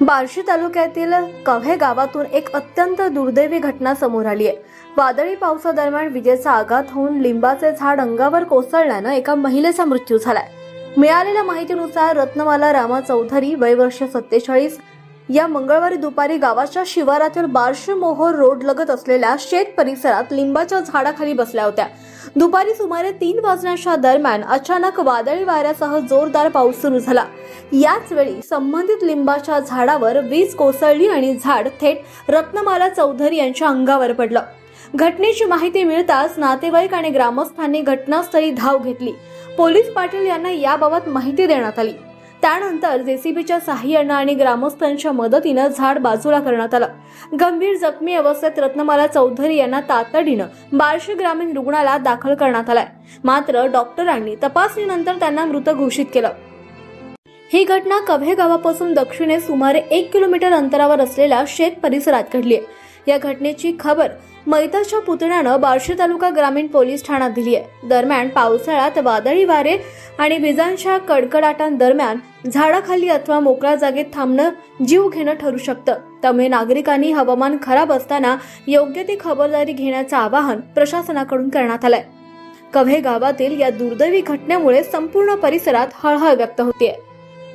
बार्शी तालुक्यातील कव्हे गावातून एक अत्यंत दुर्दैवी घटना समोर आली आहे। वादळी पावसादरम्यान विजेचा आघात होऊन लिंबाचे झाड अंगावर कोसळल्याने एका महिलेचा मृत्यू झालाय। मिळालेल्या माहितीनुसार रत्नमाला रामा चौधरी वय वर्ष 47 या मंगळवारी दुपारी गावाच्या शिवारातील बार्शी मोहोर रोड लगत असलेल्या शेत परिसरात लिंबाच्या झाडाखाली बसल्या होत्या। दुपारी सुमारे 3 वाजण्याच्या दरम्यान अचानक वादळी वाऱ्यासह जोरदार पाऊस सुरू झाला। याच वेळी संबंधित लिंबाच्या झाडावर वीज कोसळली आणि झाड थेट रत्नमाला चौधरी यांच्या अंगावर पडलं। घटनेची माहिती मिळताच नातेवाईक आणि ग्रामस्थांनी घटनास्थळी धाव घेतली। पोलीस पाटील यांना याबाबत माहिती देण्यात आली। त्यानंतर जेसीबीच्या सहाय्याने आणि ग्रामस्थांच्या मदतीने झाड बाजूला करण्यात आलं। गंभीर जखमी अवस्थेत रत्नमाला चौधरी यांना तातडीने बार्शी ग्रामीण रुग्णालयात दाखल करण्यात आलाय। मात्र डॉक्टरांनी तपासणीनंतर त्यांना मृत घोषित केलं। ही घटना कव्हे गावापासून दक्षिणेस सुमारे 1 किलोमीटर अंतरावर असलेल्या शेत परिसरात घडली आहे। या घटनेची खबर मैताच्या पुतण्यानं बार्शी तालुका ग्रामीण पोलीस ठाण्यात दिली आहे। दरम्यान पावसाळ्यात वादळी वारे आणि विजांच्या कडकडाटांदरम्यान झाडाखाली अथवा मोकळ्या जागेत थांबणं जीव घेणं ठरू शकतं। त्यामुळे नागरिकांनी हवामान खराब असताना योग्य ती खबरदारी घेण्याचं आवाहन प्रशासनाकडून करण्यात आलंय। कव्हे गावातील या दुर्दैवी घटनेमुळे संपूर्ण परिसरात हळहळ व्यक्त होते।